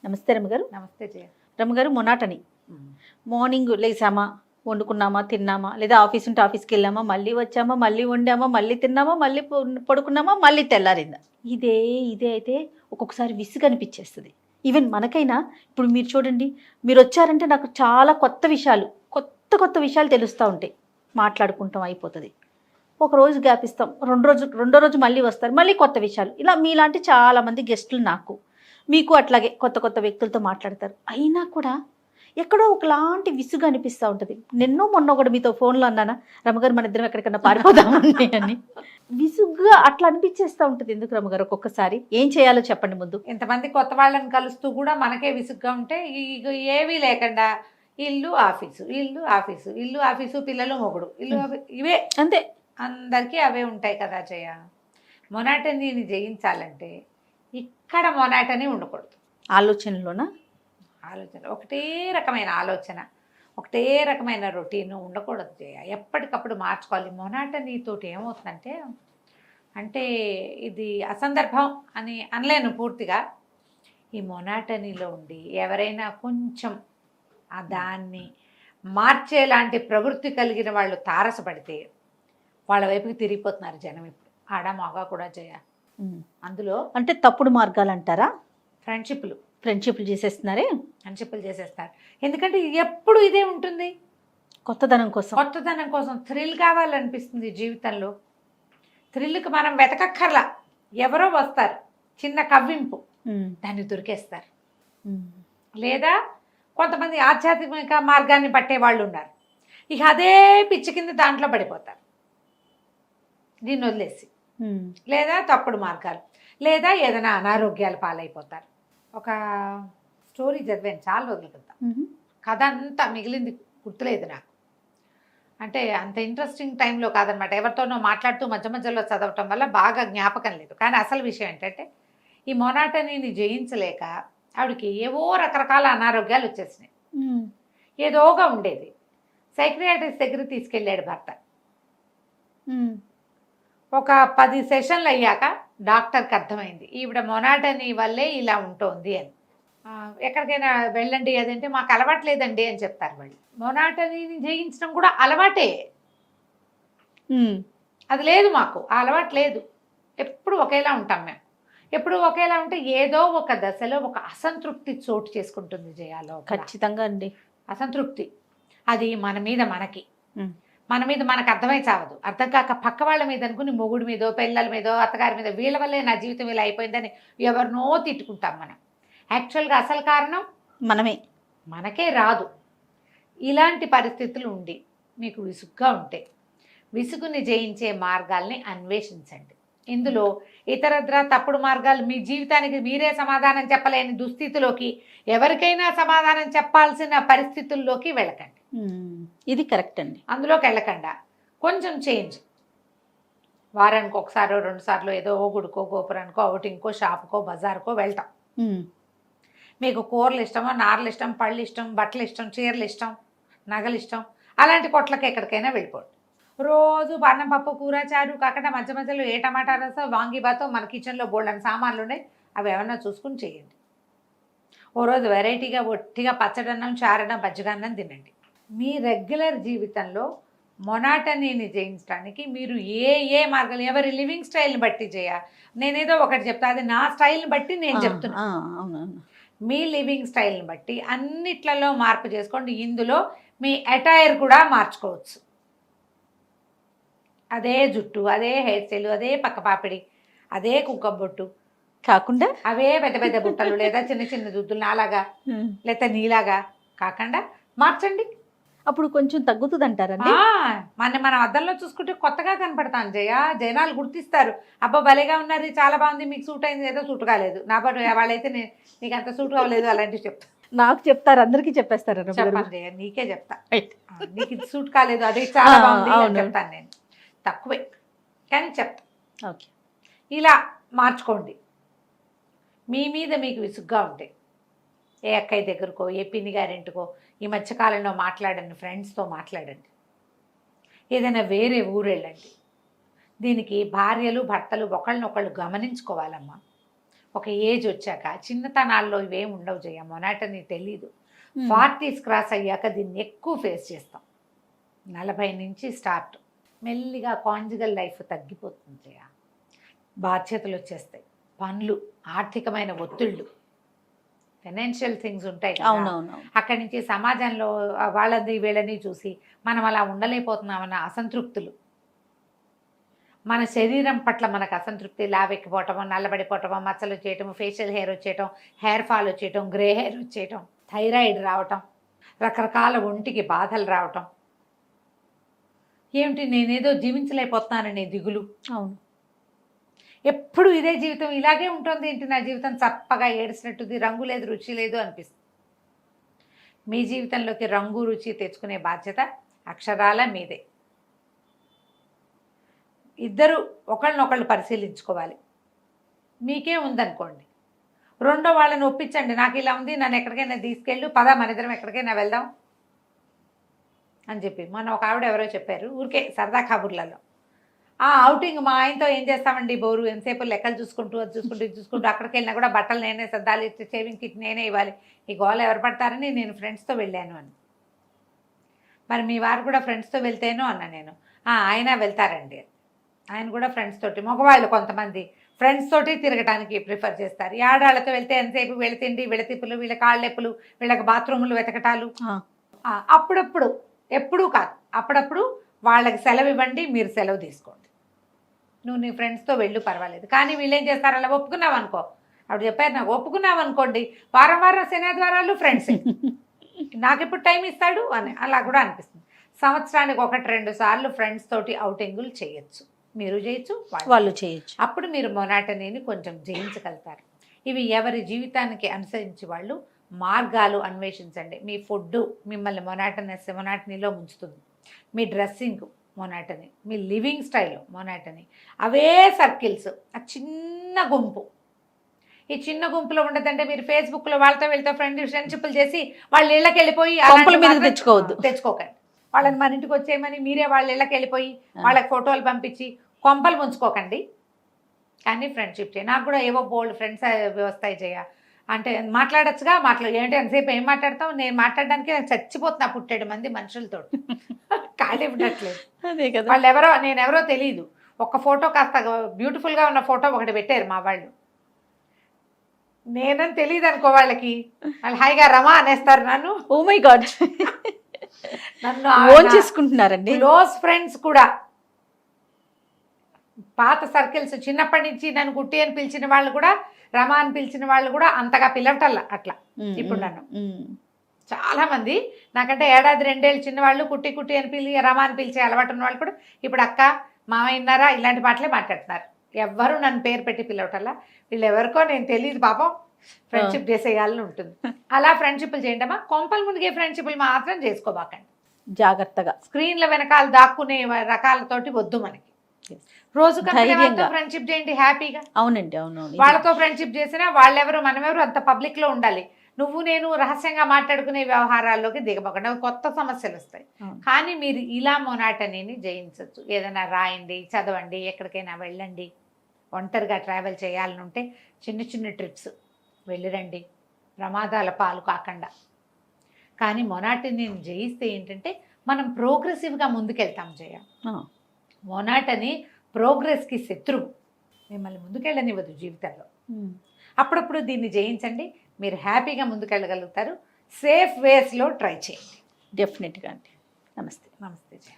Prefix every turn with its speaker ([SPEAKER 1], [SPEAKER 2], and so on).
[SPEAKER 1] నమస్తే రమ్మగారు.
[SPEAKER 2] నమస్తే జయ.
[SPEAKER 1] రమ్మగారు, మొనాటని మార్నింగ్ లేసామా, వండుకున్నామా, తిన్నామా, లేదా ఆఫీస్ ఉంటే ఆఫీస్కి వెళ్ళామా, మళ్ళీ వచ్చామా, మళ్ళీ వండామా, మళ్ళీ తిన్నామా, మళ్ళీ పడుకున్నామా, మళ్ళీ తెల్లారిందా, ఇదే ఇదే అయితే ఒక్కొక్కసారి విసుగు అనిపించేస్తుంది. ఈవెన్ మనకైనా ఇప్పుడు మీరు చూడండి, మీరు వచ్చారంటే నాకు చాలా కొత్త విషయాలు తెలుస్తూ ఉంటాయి. మాట్లాడుకుంటాం అయిపోతుంది. ఒక రోజు గ్యాప్ ఇస్తాం, రెండో రోజు మళ్ళీ వస్తారు, మళ్ళీ కొత్త విషయాలు. ఇలా మీలాంటి చాలామంది గెస్టులు నాకు, మీకు అట్లాగే కొత్త వ్యక్తులతో మాట్లాడతారు. అయినా కూడా ఎక్కడో ఒకలాంటి విసుగు అనిపిస్తూ ఉంటుంది. మొన్న ఒకటి మీతో ఫోన్లో అన్నానా, రమ్మగారు మన ఇద్దరం ఎక్కడికన్నా పారిపోదామని అని. విసుగ్గా అట్లా అనిపించేస్తూ ఉంటుంది. ఎందుకు రమ్మగారు? ఒక్కొక్కసారి ఏం చేయాలో చెప్పండి ముందు.
[SPEAKER 2] ఇంతమంది కొత్త వాళ్ళని కలుస్తూ కూడా మనకే విసుగ్గా ఉంటే ఏవీ లేకుండా ఇల్లు ఆఫీసు, ఇల్లు ఆఫీసు, ఇల్లు ఆఫీసు, పిల్లలు మొగుడు, ఇల్లు ఇవే
[SPEAKER 1] అంతే.
[SPEAKER 2] అందరికీ అవే ఉంటాయి కదా జయ. మొనాటనీని జయించాలంటే ఇక్కడ మొనాటనీ ఉండకూడదు.
[SPEAKER 1] ఆలోచన
[SPEAKER 2] ఒకటే రకమైన ఆలోచన, ఒకటే రకమైన రొటీన్ ఉండకూడదు జయ. ఎప్పటికప్పుడు మార్చుకోవాలి. మొనాటనీతోటి ఏమవుతుందంటే, అంటే ఇది అసందర్భం అని అనలేను పూర్తిగా. ఈ మొనాటనీలో ఉండి ఎవరైనా కొంచెం దాన్ని మార్చేలాంటి ప్రవృత్తి కలిగిన వాళ్ళు తారసపడితే వాళ్ళ వైపుకి తిరిగిపోతున్నారు జనం ఇప్పుడు. ఆడ మగ కూడా జయ. అందులో
[SPEAKER 1] అంటే తప్పుడు మార్గాలు అంటారా?
[SPEAKER 2] ఫ్రెండ్షిప్లు
[SPEAKER 1] చేసేస్తున్నారు.
[SPEAKER 2] ఎందుకంటే ఎప్పుడు ఇదే ఉంటుంది,
[SPEAKER 1] కొత్తదనం
[SPEAKER 2] కోసం థ్రిల్ కావాలనిపిస్తుంది జీవితంలో. థ్రిల్కి మనం వెతకక్కర్లా, ఎవరో వస్తారు, చిన్న కవ్వింపు, దాన్ని దొరికేస్తారు. లేదా కొంతమంది ఆధ్యాత్మిక మార్గాన్ని పట్టే వాళ్ళు ఉన్నారు, ఇక అదే పిచ్చి కింద దాంట్లో పడిపోతారు దీన్ని వదిలేసి. లేదా తప్పుడు మార్గాలు, లేదా ఏదైనా అనారోగ్యాలు పాలైపోతారు. ఒక స్టోరీ చదివాను చాలా రోజుల క్రితం. కథ అంతా మిగిలింది గుర్తులేదు నాకు. అంటే అంత ఇంట్రెస్టింగ్ టైంలో కాదనమాట, ఎవరితోనో మాట్లాడుతూ మధ్యలో చదవటం వల్ల బాగా జ్ఞాపకం లేదు. కానీ అసలు విషయం ఏంటంటే, ఈ మొనాటనీని జయించలేక ఆవిడకి ఏవో రకరకాల అనారోగ్యాలు వచ్చేసినాయి. ఏదోగా ఉండేది. సైక్రియాట్రిస్ట్ దగ్గర తీసుకెళ్ళాడు భర్త. ఒక 10 సెషన్లు అయ్యాక డాక్టర్కి అర్థమైంది ఈవిడ మొనాటనీ వల్లే ఇలా ఉంటుంది అని. ఎక్కడికైనా వెళ్ళండి అదంటే మాకు అలవాట్లేదండి అని చెప్తారు వాళ్ళు. మొనాటనీని జయించడం కూడా అలవాటే, అది లేదు మాకు, ఆ అలవాటు లేదు. ఎప్పుడు ఒకేలా ఉంటాం మేము. ఎప్పుడు ఒకేలా ఉంటే ఏదో ఒక దశలో ఒక అసంతృప్తి చోటు చేసుకుంటుంది జయాలో.
[SPEAKER 1] ఖచ్చితంగా అండి.
[SPEAKER 2] అసంతృప్తి అది మన మీద మనకు అర్థమై చావదు. అర్థం కాక పక్క వాళ్ళ మీద అనుకుని మొగుడి మీదో, పిల్లల మీదో, అత్తగారి మీద, వీళ్ళ వల్లే నా జీవితం ఇలా అయిపోయిందని ఎవరినో తిట్టుకుంటాం మనం. యాక్చువల్గా అసలు కారణం మనకే రాదు. ఇలాంటి పరిస్థితులు ఉండి మీకు విసుగ్గా ఉంటే విసుగుని జయించే మార్గాల్ని అన్వేషించండి. ఇందులో ఇతరత్రా తప్పుడు మార్గాలు, మీ జీవితానికి మీరే సమాధానం చెప్పలేని దుస్థితిలోకి, ఎవరికైనా సమాధానం చెప్పాల్సిన పరిస్థితుల్లోకి వెళ్ళకండి.
[SPEAKER 1] ఇది కరెక్ట్ అండి.
[SPEAKER 2] అందులోకి వెళ్ళకుండా కొంచెం చేంజ్, వారానికి ఒకసారో 2 సార్లు ఏదో ఓ గుడికో, గోపురానికో, అవుటింగ్కో, షాపుకో, బజార్కో వెళ్తాం. మీకు కూరలు ఇష్టమో, నారలు ఇష్టం, పళ్ళు ఇష్టం, బట్టలు ఇష్టం, చీరలు ఇష్టం, నగలు ఇష్టం, అలాంటి కొట్లకి ఎక్కడికైనా వెళ్ళిపోండి. రోజు అన్నం, పప్పు, కూర, చారు కాకుండా మధ్యలో ఏ టమాటా రసం, వాంగిబాతో, మన కిచెన్లో బోల్డని సామాన్లు ఉన్నాయి, అవి ఏమన్నా చూసుకుని చేయండి. ఓ రోజు వెరైటీగా ఒట్టిగా పచ్చడన్నం, చారన్నం, బజ్జిగన్నం తినండి. మీ రెగ్యులర్ జీవితంలో మొనాటనీని జయించడానికి మీరు ఏ మార్గాలు, ఎవరి లివింగ్ స్టైల్ని బట్టి నేనేదో ఒకటి చెప్తా, అది నా స్టైల్ని బట్టి నేను చెప్తున్నా. మీ లివింగ్ స్టైల్ని బట్టి అన్నిట్లలో మార్పు చేసుకోండి. ఇందులో మీ అటైర్ కూడా మార్చుకోవచ్చు. అదే జుట్టు, అదే హెయిర్ స్టైల్, అదే పక్కపాపిడి, అదే కుంకుమ బొట్టు
[SPEAKER 1] కాకుండా
[SPEAKER 2] అవే పెద్ద బుట్టలు, లేదా చిన్న దుద్దులు నాలాగా, లేదా నీలాగా కాకుండా మార్చండి.
[SPEAKER 1] అప్పుడు కొంచెం తగ్గుతుంది అంటారండి.
[SPEAKER 2] మన అద్దంలో చూసుకుంటే కొత్తగా కనపడతాను జనాలు గుర్తిస్తారు. అబ్బా భలేగా ఉన్నారు, చాలా బాగుంది, మీకు సూట్ అయింది, ఏదో సూట్ కాలేదు. నా పాటు వాళ్ళైతే నీకు అంత సూట్ కావలేదు అలాంటివి చెప్తా.
[SPEAKER 1] నాకు చెప్తారు, అందరికీ చెప్పేస్తారు.
[SPEAKER 2] చెప్పండి జయ, నీకే చెప్తా. నీకు ఇది సూట్ కాలేదు, అదే చాలా బాగుంది అని చెప్తాను. నేను తక్కువే కానీ చెప్తా.
[SPEAKER 1] ఓకే,
[SPEAKER 2] ఇలా మార్చుకోండి. మీ మీద మీకు విసుగ్గా ఉంటే ఏ అక్కయ్య దగ్గరకో, ఏ పిన్ని గారింటికో, ఈ మధ్యకాలంలో మాట్లాడండి, ఫ్రెండ్స్తో మాట్లాడండి, ఏదైనా వేరే ఊరు వెళ్ళండి. దీనికి భార్యలు భర్తలు ఒకళ్ళనొకళ్ళు గమనించుకోవాలమ్మా. ఒక ఏజ్ వచ్చాక చిన్నతనాల్లో ఇవేం ఉండవు జయ, మొనాటనీ తెలీదు. 40s క్రాస్ అయ్యాక దీన్ని ఎక్కువ ఫేస్ చేస్తాం. 40 నుంచి స్టార్ట్, మెల్లిగా కాంజుగల్ లైఫ్ తగ్గిపోతుంది జయ. బాధ్యతలు వచ్చేస్తాయి, పనులు, ఆర్థికమైన ఒత్తిళ్ళు, ఫైనాన్షియల్ థింగ్స్ ఉంటాయి కదా.
[SPEAKER 1] అవునవును.
[SPEAKER 2] అక్కడి నుంచి సమాజంలో వాళ్ళని వీళ్ళని చూసి మనం అలా ఉండలేకపోతున్నామన్న అసంతృప్తులు, మన శరీరం పట్ల మనకు అసంతృప్తి, లావెక్కిపోవటము, నల్లబడిపోవటము, మచ్చలు వచ్చేయటము, ఫేషియల్ హెయిర్ వచ్చేయటం, హెయిర్ ఫాల్ వచ్చేయటం, గ్రే హెయిర్ వచ్చేయటం, థైరాయిడ్ రావటం, రకరకాల ఒంటికి బాధలు రావటం, ఏమిటి నేనేదో జీవించలేకపోతున్నాననే దిగులు.
[SPEAKER 1] అవును.
[SPEAKER 2] ఎప్పుడు ఇదే జీవితం, ఇలాగే ఉంటుంది ఏంటి నా జీవితం, చప్పగా ఏడిసినట్టుది, రంగు లేదు రుచి లేదు అనిపిస్తుంది. మీ జీవితంలోకి రంగు రుచి తెచ్చుకునే బాధ్యత అక్షరాల మీదే. ఇద్దరు ఒకళ్ళనొకళ్ళు పరిశీలించుకోవాలి. మీకే ఉందనుకోండి, రెండో వాళ్ళని ఒప్పించండి, నాకు ఇలా ఉంది, నన్ను ఎక్కడికైనా తీసుకెళ్ళు, పద మన ఇద్దరం ఎక్కడికైనా వెళ్దాం అని చెప్పి. మొన్న ఒక ఆవిడ ఎవరో చెప్పారు ఊరికే సరదా కబుర్లలో, ఆ అవుటింగ్ మా ఆయనతో ఏం చేస్తామండి బోరు, ఎంతసేపు లెక్కలు చూసుకుంటూ అది చూసుకుంటూ ఇది చూసుకుంటూ, అక్కడికి వెళ్ళినా కూడా బట్టలు నేనే సర్దాలి, సేవింగ్ కిట్ నేనే ఇవ్వాలి, ఈ గోల ఎవరు పడతారని నేను ఫ్రెండ్స్తో వెళ్ళాను అని. మరి మీ వారు కూడా ఫ్రెండ్స్తో వెళ్తేనో అన్న నేను. ఆయన వెళ్తారండి, ఆయన కూడా ఫ్రెండ్స్ తోటి, మగవాళ్ళు కొంతమంది ఫ్రెండ్స్ తోటి తిరగడానికి ప్రిఫర్ చేస్తారు. ఈ ఆడాళ్ళతో వెళ్తే ఎంతసేపు వీళ్ళ తిండి, వీళ్ళ తిప్పులు, వీళ్ళ కాళ్ళెప్పులు, వీళ్ళకి బాత్రూములు వెతకటాలు. అప్పుడప్పుడు, ఎప్పుడూ కాదు, అప్పుడప్పుడు వాళ్ళకి సెలవు ఇవ్వండి, మీరు సెలవు తీసుకోండి. నువ్వు నీ ఫ్రెండ్స్తో వెళ్ళు పర్వాలేదు, కానీ వీళ్ళు ఏం చేస్తారు, అలా ఒప్పుకున్నావు అనుకో, అప్పుడు చెప్పారు నాకు, ఒప్పుకున్నావు అనుకోండి వారం వారం శనివారాలు ఫ్రెండ్సే, నాకు ఎప్పుడు టైం ఇస్తాడు అని అలా కూడా అనిపిస్తుంది. సంవత్సరానికి 1-2 సార్లు ఫ్రెండ్స్ తోటి అవుటింగులు చేయొచ్చు, మీరు చేయొచ్చు, వాళ్ళు చేయొచ్చు. అప్పుడు మీరు మొనాటనీని కొంచెం జయించగలుగుతారు. ఇవి ఎవరి జీవితానికి అనుసరించి వాళ్ళు మార్గాలు అన్వేషించండి. మీ ఫుడ్ మిమ్మల్ని మొనాటనీలో ముంచుతుంది, మీ డ్రెస్సింగ్ మొనాటనీ, మీ లివింగ్ స్టైల్ మొనాటనీ, అవే సర్కిల్స్, ఆ చిన్న గుంపు. ఈ చిన్న గుంపులో ఉండదంటే మీరు ఫేస్బుక్లో వాళ్ళతో వీళ్ళతో ఫ్రెండ్షిప్లు చేసి వాళ్ళ ఇళ్ళకి వెళ్ళిపోయి తెచ్చుకోకండి. వాళ్ళని మన ఇంటికి వచ్చేయమని మీరే వాళ్ళ ఇళ్ళకి వెళ్ళిపోయి వాళ్ళకి ఫోటోలు పంపించి కొంపలు ముంచుకోకండి. కానీ ఫ్రెండ్షిప్ చేయ. నాకు కూడా ఏవో బోల్డ్ ఫ్రెండ్స్ వస్తాయి చేయ అంటే మాట్లాడచ్చుగా, ఏంటి ఎంతసేపు ఏం మాట్లాడతాం, నేను మాట్లాడడానికి నాకు చచ్చిపోతున్నా 7 మంది మనుషులతో ఖాళీ ఉండట్లేదు.
[SPEAKER 1] అదే కదా,
[SPEAKER 2] వాళ్ళు ఎవరో నేనెవరో తెలియదు, ఒక ఫోటో కాస్త బ్యూటిఫుల్గా ఉన్న ఫోటో ఒకటి పెట్టారు మా వాళ్ళు, నేనని తెలియదు అనుకో వాళ్ళకి, వాళ్ళు హాయిగా రమా అనేస్తారు నన్ను.
[SPEAKER 1] ఓ మై గాడ్,
[SPEAKER 2] నన్ను
[SPEAKER 1] ఓన్ చేసుకుంటున్నారండి.
[SPEAKER 2] క్లోజ్ ఫ్రెండ్స్ కూడా, పాత సర్కిల్స్, చిన్నప్పటి నుంచి నన్ను కుట్టి అని పిలిచిన వాళ్ళు కూడా, రమా అని పిలిచిన వాళ్ళు కూడా అంతగా పిలవటల్లా అట్లా. ఇప్పుడు నన్ను చాలా మంది నాకంటే 1-2 ఏళ్ళు చిన్నవాళ్ళు కుట్టి కుట్టి అని పిలిచి రమా అని పిలిచే అలవాటు ఉన్న వాళ్ళు కూడా ఇప్పుడు అక్క మామయ్యన్నారా ఇలాంటి మాటలే మాట్లాడుతున్నారు. ఎవ్వరూ నన్ను పేరు పెట్టి పిలవటల్లా. వీళ్ళు ఎవరికో నేను తెలియదు పాపం, ఫ్రెండ్షిప్ చేసేయాలని ఉంటుంది. అలా ఫ్రెండ్షిప్లు చేయండమ్మా, కొంపల ముందుకే ఫ్రెండ్షిప్లు మాత్రం చేసుకోబాకండి, జాగ్రత్తగా. స్క్రీన్ల వెనకాల దాక్కునే రకాలతోటి వద్దు మనకి. రోజు ఫ్రెండ్షిప్ చేయండి హ్యాపీగా.
[SPEAKER 1] అవునండి, అవునవును.
[SPEAKER 2] వాళ్ళతో ఫ్రెండ్షిప్ చేసినా వాళ్ళెవరు మనమెవరు అంత పబ్లిక్ లో ఉండాలి. నువ్వు నేను రహస్యంగా మాట్లాడుకునే వ్యవహారాల్లోకి దిగబోకండి, కొత్త సమస్యలు వస్తాయి. కానీ మీరు ఇలా మొనాటనీని జయించవచ్చు. ఏదైనా రాయండి, చదవండి, ఎక్కడికైనా వెళ్ళండి, ఒంటరిగా ట్రావెల్ చేయాలనుంటే చిన్న చిన్న ట్రిప్స్ వెళ్ళిరండి, ప్రమాదాల పాలు కాకుండా. కానీ మొనాటనీని జయిస్తే ఏంటంటే మనం ప్రోగ్రెసివ్గా ముందుకెళ్తాం జయ. మొనాటనీ ప్రోగ్రెస్కి శత్రువు, మిమ్మల్ని ముందుకెళ్ళనివ్వదు జీవితంలో. అప్పుడప్పుడు దీన్ని జయించండి, మీరు హ్యాపీగా ముందుకెళ్ళగలుగుతారు. సేఫ్ వేస్లో ట్రై చేయండి.
[SPEAKER 1] డెఫినెట్గా అండి. నమస్తే.
[SPEAKER 2] నమస్తే జయ.